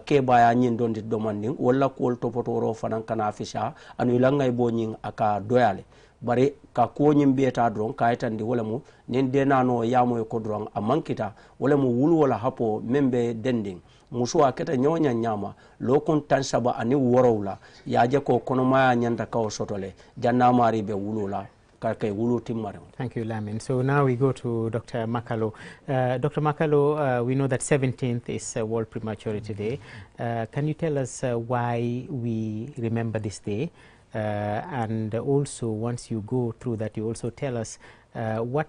ke baya nyin dondi domanding wala kuwol topoto ro fanan kana fisha anu langay bo nyin aka doyale bari ka ko nyim beta dron kaytandi wala mu nen denano yamo ko dron amankita wala mu wulu wala hapo membe dending musu aketa nyonya nyama lokon tansaba ani worowla yaje ko kono maya nyanda ka sotole janna mari be wulula kay wulu timmare. Thank you, Lamin. So now we go to Dr. Makalo. Dr. Makalo, we know that 17th is World Prematurity Day. Can you tell us why we remember this day? And also, once you go through that, you also tell us what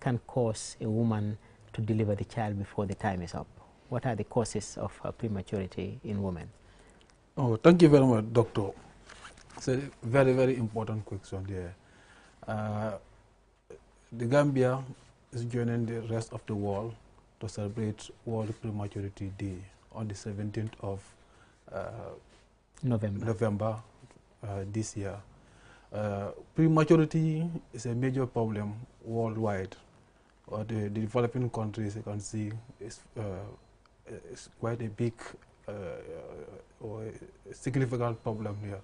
can cause a woman to deliver the child before the time is up. What are the causes of prematurity in women? Oh, thank you very much, Doctor. It's a very, very important question there. The Gambia is joining the rest of the world to celebrate World Prematurity Day on the 17th of November. This year. Prematurity is a major problem worldwide. The developing countries, you can see, is quite a big or a significant problem here.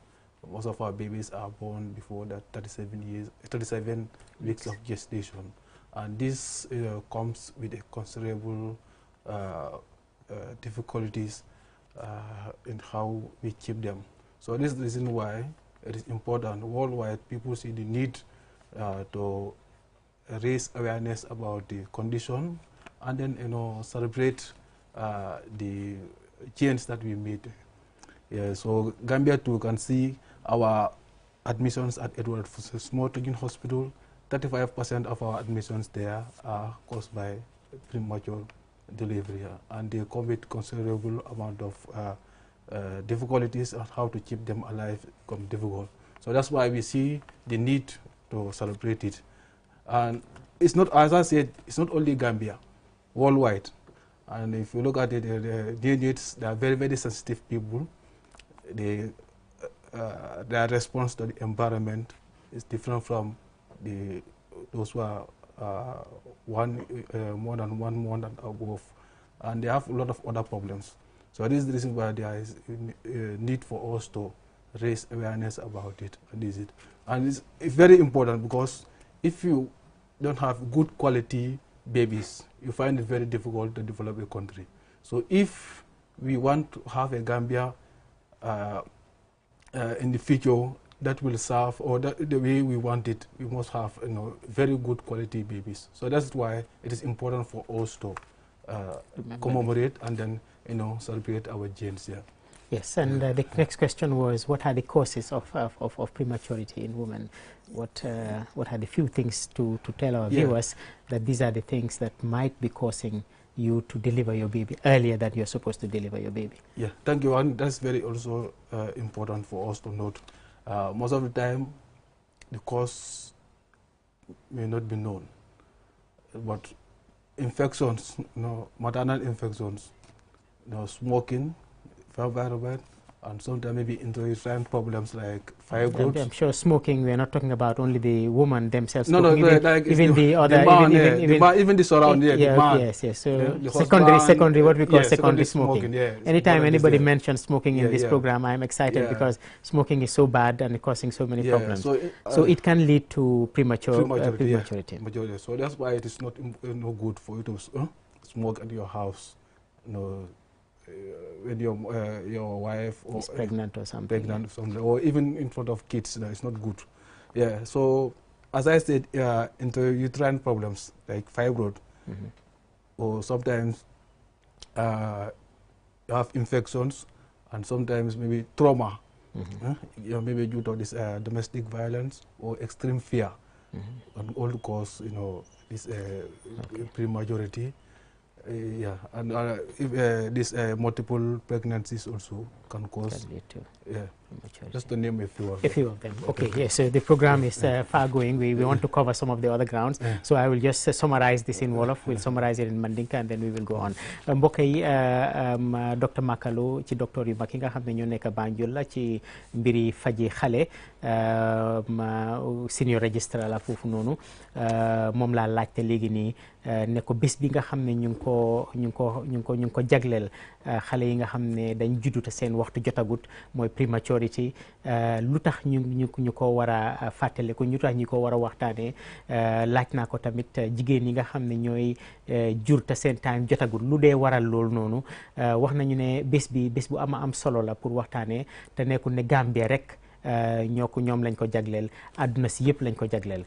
Most of our babies are born before that 37 weeks of gestation, and this comes with a considerable difficulties in how we keep them. So this is the reason why it is important worldwide. People see the need to raise awareness about the condition, and then celebrate the change that we made. Yeah, so Gambia too can see our admissions at Edward Small Teaching Hospital, 35% of our admissions there are caused by premature delivery, and they come with considerable amount of difficulties on how to keep them alive become difficult. So that's why we see the need to celebrate it. And it's not, as I said, it's not only Gambia, worldwide. And if you look at it, the neonates, they are very, very sensitive people. Their response to the environment is different from those who are more than 1 month and above. And they have a lot of other problems. So this is the reason why there is a need for us to raise awareness about it. And it's very important, because if you don't have good quality babies, you find it very difficult to develop a country. So if we want to have a Gambia in the future that will serve, or the way we want it, we must have very good quality babies. So that's why it is important for us to commemorate and then celebrate our genes. Yeah. Yes, and the next question was, what are the causes of prematurity in women? What are the few things to tell our viewers that these are the things that might be causing you to deliver your baby earlier than you're supposed to deliver your baby? Yeah, thank you. And that's very also important for us to note. Most of the time, the cause may not be known, but infections, maternal infections, smoking, environment, and sometimes maybe intrauterine problems like fibroids. I'm sure smoking, we're not talking about only the woman themselves. No, even the other, even the surrounding. Yes. So secondary, what we call secondary smoking. Anytime anybody mentions smoking in this program, I'm excited because smoking is so bad and causing so many problems. So it can lead to prematurity. So that's why it is not good for you to smoke at your house. When your wife is pregnant or something, or even in front of kids, it's not good. Yeah. So as I said, intrauterine problems like fibroid, or sometimes you have infections, and sometimes maybe trauma, maybe due to this domestic violence or extreme fear, and all cause this prematurity. And if this multiple pregnancies also can cause. Just to name a few of them. Okay, yes. So the program is far going. We want to cover some of the other grounds. So I will just summarize this in Wolof. We'll summarize it in Mandinka, and then we will go on. Mbokk yi Dr Makalo ci docteur yu mag yi nga xam ne ñoo nekk Banjul la ci mbiri faji xale senior registrar la foofu noonu moom laa laajte léegi nii ne ko bés bi nga xam ne ñu ngi ko jagleel xale yi nga xam ne dañ juddu te seen waxtu jotagut mooy prematurity lu tax ñu ko war a fàttaliku ñu tax ñu ko war a waxtaanee laaj naa ko tamit jigéen yi nga xam ne ñooy jur te seen time jotagut lu dee waral loolu noonu wax nañu ne bés bu am solo la pour waxtaanee te nekkul ne Gambia rek ñoom lañ ko jagleel àdduna si yëpp lañ ko jagleel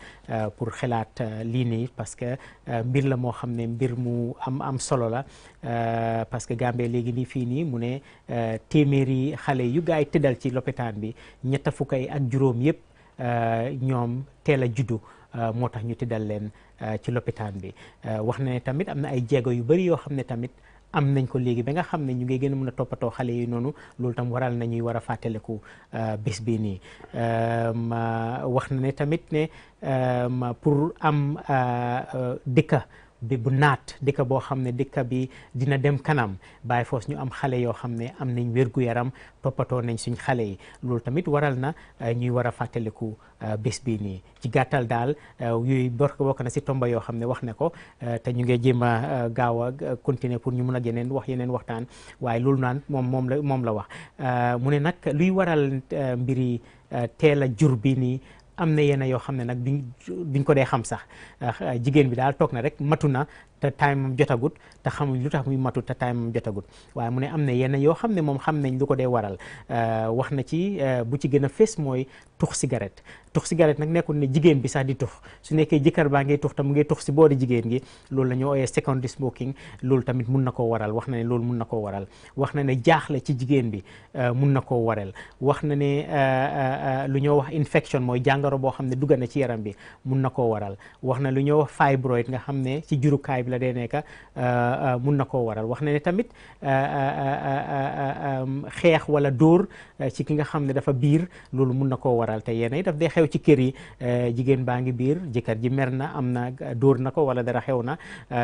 pour xelaat lii nii parce que mbir la moo xam ne mbir mu am solo la parce que Gambie léegi nii fii nii mu ne téeméeri xale yu gaay tëddal ci lopitaan bi 7 yëpp ñoom teel a juddu moo tax ñu tëddal leen ci lopitaan bi wax na ne tamit am na ay jéego yu bari yoo xam ne tamit am nañ ko léegi ba nga xam ne ñu ngi gën a mën a toppatoo xale yi noonu loolu tam waral nañuy war a fàttaliku bés bii nii wax na ne tamit ne pour am dëkka bi bu naat dëkk boo xam ne dëkk bi dina dem kanam bàyyi foos ñu am xale yoo xam ne am nañ wér-gu-yaram toppatoo nañ suñ xale yi loolu tamit waral na ñuy war a fàttaliku bés bii nii ci gàttal daal yooyu bokk na si tomba yoo xam ne wax na ko te ñu ngi jéem a gaaw a continuer pour ñu mun a yeneen waxtaan waaye loolu naan moom la wax mu ne nag luy waral mbiri teel a jur bi nii am na yenn yoo xam ne nag duñ ko dee xam sax jigéen bi daal toog na rek matu na te time am jotagut te xamuñ lu tax muy matut te time am jotagut waaye mu ne am na yenn yoo xam ne moom xam nañ lu ko dee waral wax na ci bu ci gën a fés mooy tux cigarette nag nekkul ne jigéen bi sax di tux su nekkee jëkkër baa ngay tux te mu ngay tux si boori jigéen gi loolu la ñu ooyee secondary smoking loolu tamit mun na koo waral wax na ne loolu mun na koo waral wax na ne jaaxle ci jigéen bi mun na koo waral wax na ne lu ñoo wax infection mooy jàngoro boo xam ne dugg na ci yaram bi mun na koo waral wax na lu ñoo wax fibroid nga xam ne ci jurukaay bi la dee nekk mun na koo waral wax na ne tamit xeex wala dóor ci ki nga xam ne dafa biir loolu mun na koo waral te yéen daf dee xew ci kër yi jigéen baa ngi biir jëkkër ji mer na am na dóor na ko wala dara xew na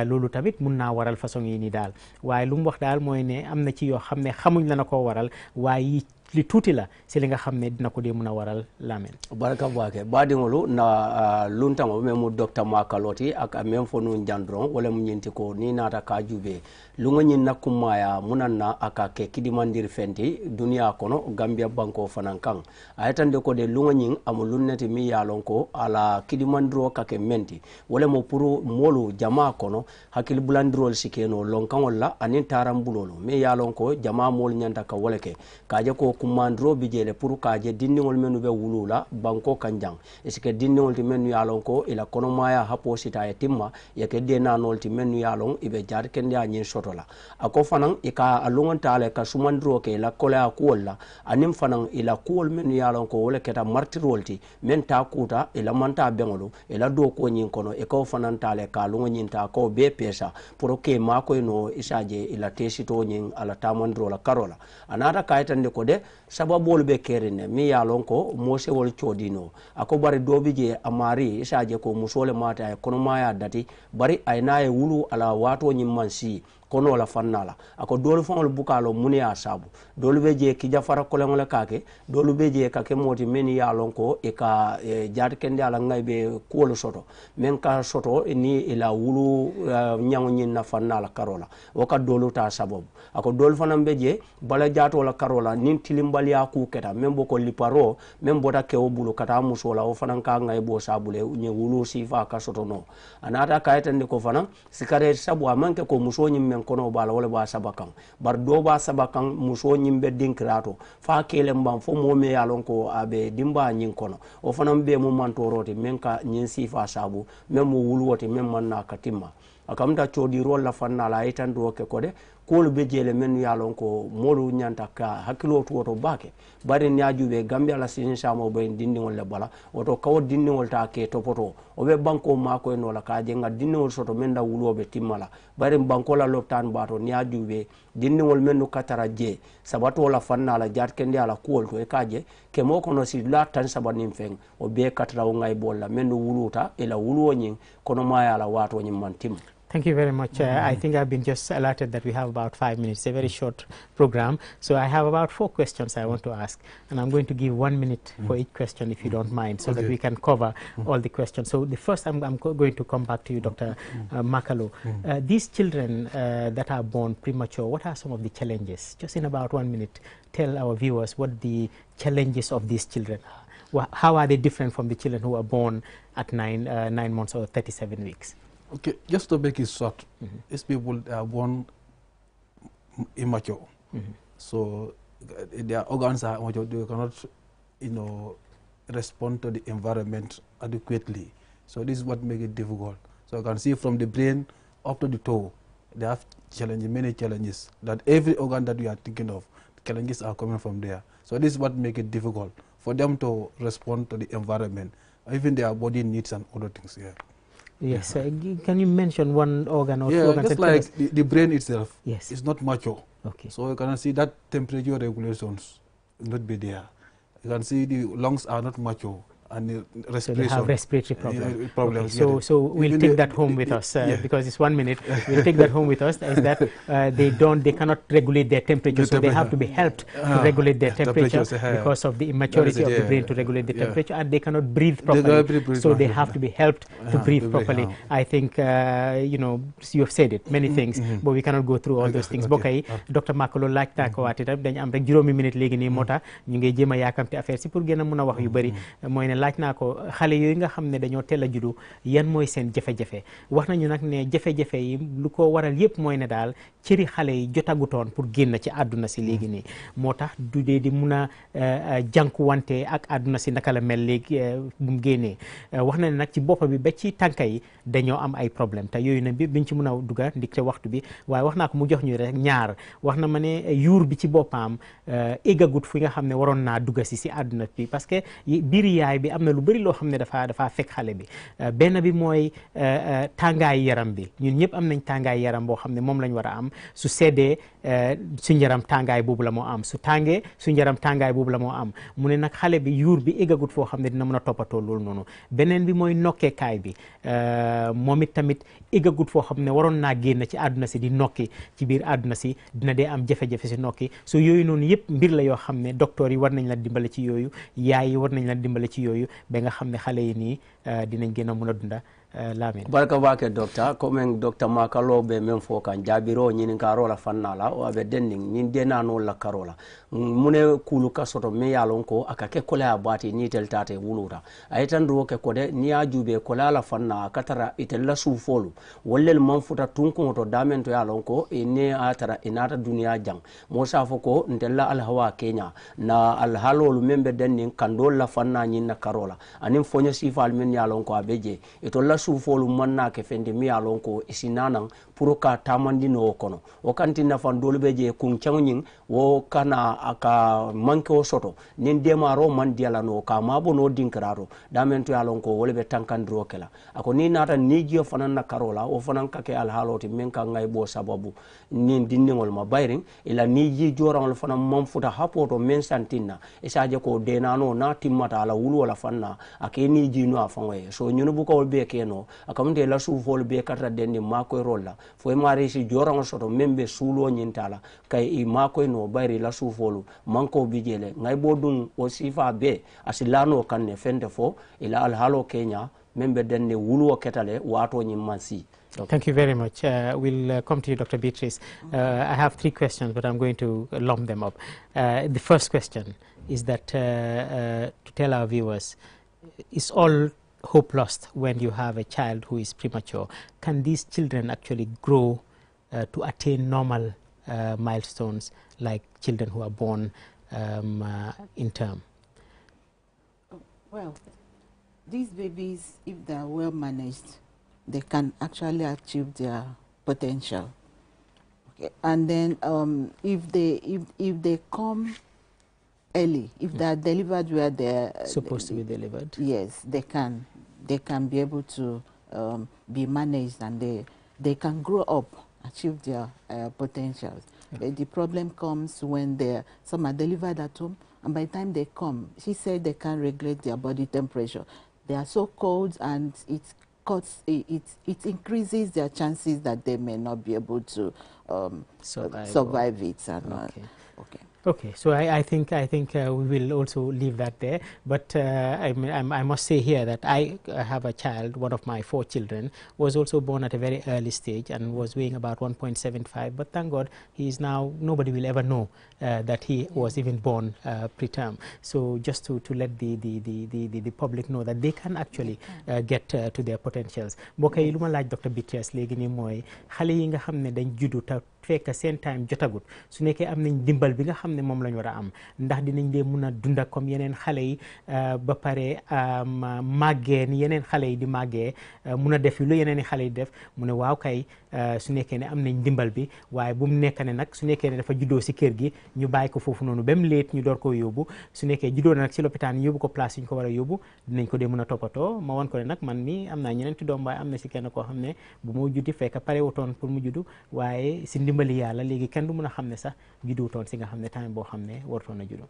loolu tamit mun naa waral façon yi ni daal waaye lu mu wax daal mooy ne am na ci yoo xam ne xamuñ la na koo waral waaye li tuuti la si li nga xam ne dina ko dee mun a waral lamen baraka bake baadiŋolu na luntaŋo meŋ mu docteur Makaloti ak meŋ fo nuŋ jandron wala mu ñinti ko ni naata ka jube luŋo ñiŋ na kummaya munaŋ na a ka ke kidimandiri fenti duniya kono Gambia banko fanaŋ kaŋ a yetandi ko de luŋo ñiŋ amu luŋ neti miŋ ye a loŋ ko a la kidimandiro ka ke menti wala mo pour moolu jama kono hakkili bulandirolu si ke no lonkaŋol la aniŋ taarambulolu miŋ ye a loŋ ko jama moolu ñanta ka wo le ke ka je ko kumandiro bi jele pour ka je dindiŋol mennu be wulu la banko kan jaŋ isike dindiŋol ti mennu ye a loŋ ko ila konomaya hapo sita ye timma ye ke denanol ti mennu ye a loŋ i be jaati kende a ñiŋ soto la a ko fanaŋ i ka a luŋonta le ka sumandiro ke ila koleya kuwol la aniŋ fanaŋ ila kuwol mennu ye a loŋ ko wo le keta martirol ti meŋ ta kuta ila manta beŋolu ila dookuwo ñiŋ kono i ka wo fanaŋ ta le ka luŋo ñiŋ ta ka wo bee peesa pour ke maakoy no isa je ila teesito ñiŋ ala tamandiro la karo la a naata kayitandi ko de sababolu be kerin ne mi ye lon ko mosewol coodino ako bari doobi je a maari isa je ko musole mata ye konomaya dati bari ay na ye wulu ala waato ñiŋ man si kono la fanna la ako doolu faŋolu bukalo muni ya saabu doolu be je kija fara koleŋo le kake doolu be je ka ke moti men ye lon ko i ka jaati kende ala ŋay be kuwolu soto meŋ ka soto ni ila wulu ñaŋo ñiŋ na fanna la karo la wo ka doolu ta sababu ako doolu fanaŋ be je bala jaato la karo la niŋ tilimbaliya ku keta meŋ bo ko liparo meŋ bota kewo bulu kata muso la wo fanaŋ ka ŋay bo saabu le ñe wulu sifa ka soto no a naata kayitandi ko fanaŋ sikare sabu a maŋ ke ko muso ñiŋ meŋ kono bala wala ba sabakan bar do ba sabakan muso nyimbe dinkirato fa kele mbam fo mo me yalon ko abe dimba nyin kono o fanam be mo mantoroti men ka nyin sifa sabu men mo wulwoti men man na katimma akamta chodi rol la fanna la itan do ke kode kolu be jele men yalon ko molu nyanta ka hakilo to woto bake bari nyaajube Gambia la sin samo be dindingol le bala woto kawo dindingol ta ke topoto o be banko mako no la ka jenga dindingol soto men da wulobe timmala bari banko la loptan bato nyaajube dindingol men no katara je sabato la fanna la jat kende ala kuol to e kaje ke mo kono si la tan sabanim feng o be katara ngay bolla men no wuluta ila wuluwo nyin kono maya la wato nyin man tim. Thank you very much. I think I've been just alerted that we have about 5 minutes. It's a very short program. So I have about 4 questions I want to ask. And I'm going to give 1 minute for each question, if you don't mind, so that we can cover all the questions. So the first, I'm going to come back to you, Dr. Makalo. These children that are born premature, what are some of the challenges? Just in about 1 minute, tell our viewers what the challenges of these children are. How are they different from the children who are born at 9 months or 37 weeks? Okay, just to make it short, these people are born immature, so their organs are immature. They cannot, respond to the environment adequately. So this is what makes it difficult. So you can see from the brain up to the toe, they have challenges, many challenges. That every organ that we are thinking of, challenges are coming from there. So this is what makes it difficult for them to respond to the environment, even their body needs and other things. Yeah. Yes, can you mention one organ or two organs? Just like the brain itself, yes, it's not mature. Okay. So you can see that temperature regulations not be there. You can see the lungs are not mature and the respiration. So they have respiratory problems. Okay, so we'll take that home with us because it's 1 minute. We'll take that home with us. Is that they cannot regulate their temperature, so they have to be helped to regulate their temperature because of the immaturity of the brain to regulate the temperature, and they cannot breathe properly. So they have to be helped to breathe properly. I think you have said it, many things, but we cannot go through all those things. Bokay, Dr. Makalo laaj naa ko waat itam dañ am rek juróomi minute léegi nii moo tax ñu ngi jéem a yaakamte affaire si pour gën a mun a wax yu bëri mooy ne laaj naa ko xale yooyu nga xam ne dañoo teel a juddu yan mooy seen jafe-jafe wax nañu nag ne jafe-jafe yi lu ko waral yëpp mooy ne daal cëri xale yi jotagutoon pour génn ci àdduna si léegi nii moo tax du dee di mun a jànkuwante ak àdduna si naka la mel léegi bu mu génnee wax na ne nag ci boppa bi ba ci tànka yi dañoo am ay problème te yooyu nag bi biñ ci mun a dugga ndik te waxtu bi waaye wax naa ko mu jox ñu rek ñaar wax na ma ne yuur bi ci boppam éggagut fi nga xam ne waroon naa dugga si àdduna bi parce que biir yaay bi am na lu bëri loo xam ne dafa fekk xale bi benn bi mooy tàngaay yaram bi ñun ñëpp am nañ tàngaay yaram boo xam ne moom lañ war a am su seddee suñ yaram tàngaay boobu la moo am su tàngee suñ yaram tàngaay boobu la moo am mu ne nag xale bi yuur bi éggagut foo xam ne dina mën a toppatoo loolu noonu beneen bi mooy nokkeekaay bi moom it tamit éggagut foo xam ne waroon naa génn ci àdduna si di nokki ci biir àdduna si dina dee am jafe-jafe si nokki so yooyu noonu yëpp mbir la yoo xam ne docteur yi war nañ la dimbale ci yooyu yaay yi war nañ la dimbale ci yooyu ba nga xam ne xale yi nii dinañ gën a mun a dunda Lamin barka bake docteur comme docteur makalo be men fo kan jabiro nyini karo la fannala o abe denning nyin denano la karola mune kulu kasoto me yalon ko aka ke kola abati ni tel tate wuluta aytan do ke kode ni ajube kola la fanna katara itella sufolu wollel manfuta tunko to damen to yalon ko ne atara inata duniya jang mo safo ko ndella al hawa kenya na al halolu membe denning kandol la fanna nyin na karola anim fonyo sifal men yalon ko abeje itolla sufolu manna ke fendi mi alon ko isinanan pour ka tamandi no kono o kanti nafan dolu be je kun changin wo kana aka manke o soto nin demaro man diala no ka mabo no dinkraro damen to alon ko wole be tankandro kala ako ni nata ni jio fanan na karola o fanan ka ke al haloti men ka ngay bo sababu nin dinningol ma bayrin ila ni ji joranol fanan man futa hapoto men santina e saje ko denano na timmata ala wulu wala fanna ake ni ji no afanwe so nyunu bu ko be keno akamde la sufol be kata denni makoy rolla fo mari si jorango soto membe sulo nyintala kay i makoy no bayri la sufolu manko bijele ngay bodun o sifa be asilano kanne fende fo ila al halo kenya membe denni wulu ketale wato nyimmansi. Thank you very much. We'll come to you, Dr. Beatrice. I have 3 questions, but I'm going to lump them up. The first question is that to tell our viewers, is all hope lost when you have a child who is premature? Can these children actually grow to attain normal milestones like children who are born in term? Well, these babies, if they are well managed, they can actually achieve their potential. Okay. And then if they come early, if they are delivered where they are supposed to be delivered, yes, they can be able to be managed, and they can grow up, achieve their potentials. Okay. The problem comes when some are delivered at home, and by the time they come, she said they can't regulate their body temperature. They are so cold, and it increases their chances that they may not be able to survive it. And, okay. Okay, so I think we will also leave that there. But I must say here that I have a child. One of my 4 children was also born at a very early stage and was weighing about 1.75. But thank God, he is now. Nobody will ever know that he was even born preterm. So just to let the public know that they can actually get to their potentials. mbokk yi lu ma laaj Dr. Beatrice léegi nii mooy xale yi nga xam ne dañ juddu ta fekk seen time jotagut su nekkee am nañ dimbal bi nga xam ne moom lañ war a am ndax dinañ dee mun a dunda comme yeneen xale yi ba pare màggee ni yeneen xale yi di màggee mun a def lu yeneen i xale yi def mu ne waaw kay su nekkee ne am nañ dimbal bi waaye bu mu nekk ne nag su nekkee ne dafa juddoo si kër gi ñu bàyyi ko foofu noonu ba mu leet ñu door koo yóbbu su nekkee juddoo na nag si lopitaan ñu yóbbu ko place yi ñu ko war a yóbbu dinañ ko dee mun a toppatoo ma wan ko ne nag man mi am naa ñeneenti doom waaye am na si kenn koo xam ne bu moo juddi fekk pare wutoon pour mu juddu waaye si ndimbali yàlla léegi kenn du mun a xam ne sax juddu wutoon si nga xam ne time boo xam ne warutoon a juddu.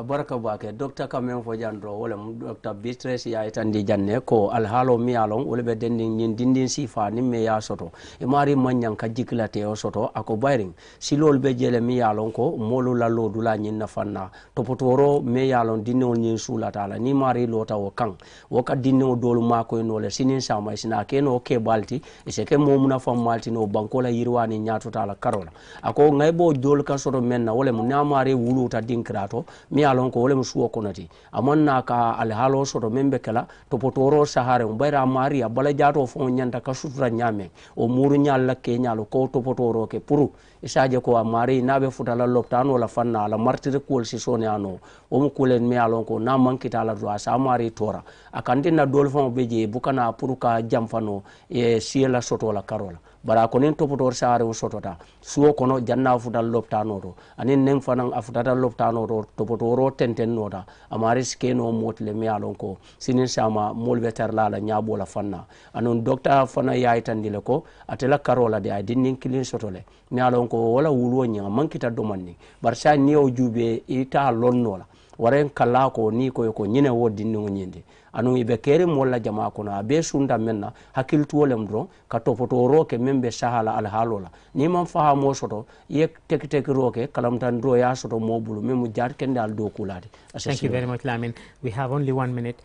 baraka bake docteur kamen fo jandro wala docteur Beatrice ya itandi janne ko alhalo mi alon wala be dendin nyin dindin sifa ni me ya soto e mari manyan ka jiklate o soto ako bayring silol be jele mi alon ko molu la lodu la nyin na fanna topotoro me alon dinol nyin sula tala ni mari lota o kan wo ka dinno dolu mako no le sinin sama sina keno ke balti e se ke momuna fam malti no bankola yirwani nyato tala karola ako ngay bo dol ka soto menna wala mu na mari wuluta dinkrato mi alon ko wole musuo konati amonna ka al halo soto membe kala to potoro sahare bayra maria bala jato fo nyanta ka sutura nyame o muru nyalla ke nyalo ko to potoro ke puru isaje ko mari nabe futala loptano la fanna la martire kol si sone ano o mu kulen mi alon ko na mankita la do sa mari tora akande na dolfon beje bukana puru ka jamfano e siela soto la karola bara ko nen topotor saare o sotota suwo kono janna futal loptano to anen nen fanan afutata loptano to topotoro tenten nota amari skeno motle mi alon ko sinin sama molbe terla la nyabo la fanna anon docteur fana yaytandile ko atela karola de ay dinnin kilin sotole mi alon ko wala wulwo nyanga mankita domanni bar sa ni o jube ita lonnola waren kala ko ni ko nyine wodinni ngonyende anu ibe kere molla jama kono abe sunda menna hakiltu wolem dron ka topoto roke membe sahala al halola ni man fahamo soto yek tek roke kalam tan do ya soto mobulu memu jar kende al do kulade. Thank you very much, Lamin. We have only 1 minute.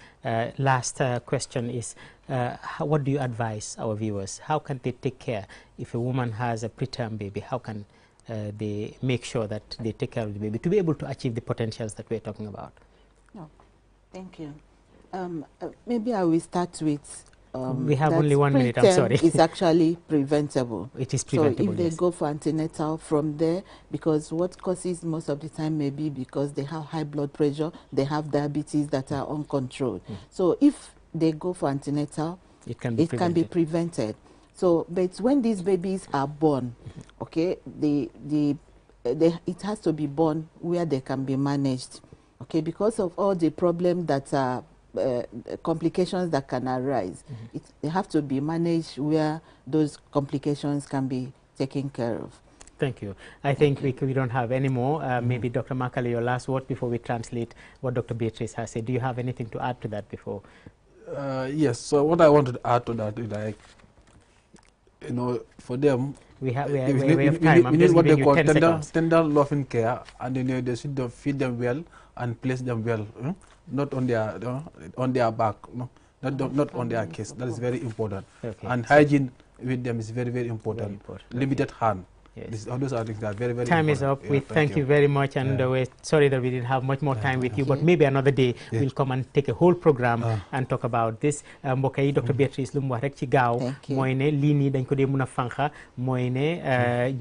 Last question is what do you advise our viewers? How can they take care if a woman has a preterm baby? How can they make sure that they take care of the baby to be able to achieve the potentials that we're talking about? No, thank you. Maybe I will start with we have only 1 minute, I'm sorry. It's actually preventable. It is preventable. So if they yes. go for antenatal from there, because what causes most of the time may be because they have high blood pressure, they have diabetes that are uncontrolled. So if they go for antenatal, it can be prevented. So, but when these babies are born, okay, it has to be born where they can be managed, okay, because of all the problems that are complications that can arise. They have to be managed where those complications can be taken care of. Thank you. I think we don't have any more. Maybe Dr. Makali, your last word before we translate what Dr. Beatrice has said. Do you have anything to add to that before? Yes. So what I wanted to add to that is, like, you know, for them, we have time. I'm just giving you 10 seconds. Tender loving care, and they should feed them well and place them well, not on their back, not on their chest. That is very important. Okay. And hygiene with them is very, very important. Limited hand. Yes. Those are things that are very, very time important. Is up. We thank you very much, and we're sorry that we didn't have much more time with you, but maybe another day we'll come and take a whole program and talk about this. mbokk yi Dr. Beatrice lu mu wax rek ci gaaw mooy ne lii nii dañ ko dee mën a fanqa mooy ne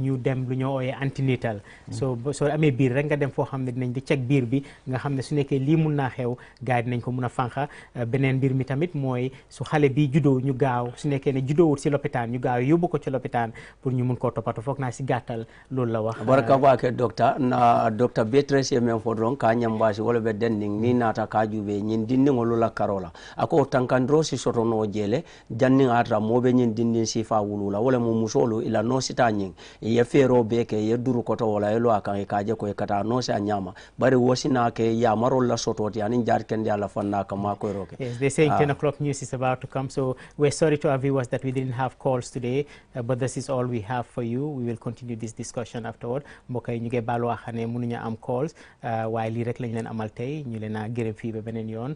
ñu dem lu ñoo ooyee antenatal soo amee biir rek nga dem foo xam ne dinañ di check biir bi nga xam ne su nekkee lii mun naa xew gars yi dinañ ko mun a fanqa beneen mbir mi tamit mooy su xale bi juddoo ñu gaaw su nekkee ne juddoowut si lopitaan ñu gaaw yóbbu ko ci lopitaan pour ñu mun koo toppatoo foog naa si gàttal loolu la wax baraka baake docteur na Dr. Beatrice men fodron ka nyambasi wala be denning ni nata ka jube nyin dindin la karola ako tankandro si soto no jele janni atra mobe nyin dindin si fa wulula wala mo musolo ila no sita nyin ye fero beke ye duru koto wala elo akan ka je ko e kata no sa nyama bari wosina ke ya marol la soto ti anin jar ken ala fanna ka ma ko roke. Yes, they're saying 10 o'clock news is about to come, so we're sorry to our viewers that we didn't have calls today, but this is all we have for you. We will continue this discussion afterward. mbokk yi ñu ngi baalu wax ne mënuñu am calls waaye lii rek lañ leen amal tey ñu leen a gërëm fii ba beneen yoon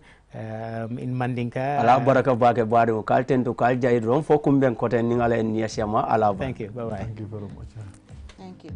in Mandinka ala baraka baake baade o kalten to kal jay ron fo kumben koten ni ngala en yesama ala. Thank you. Bye bye. Thank you very much. Thank you.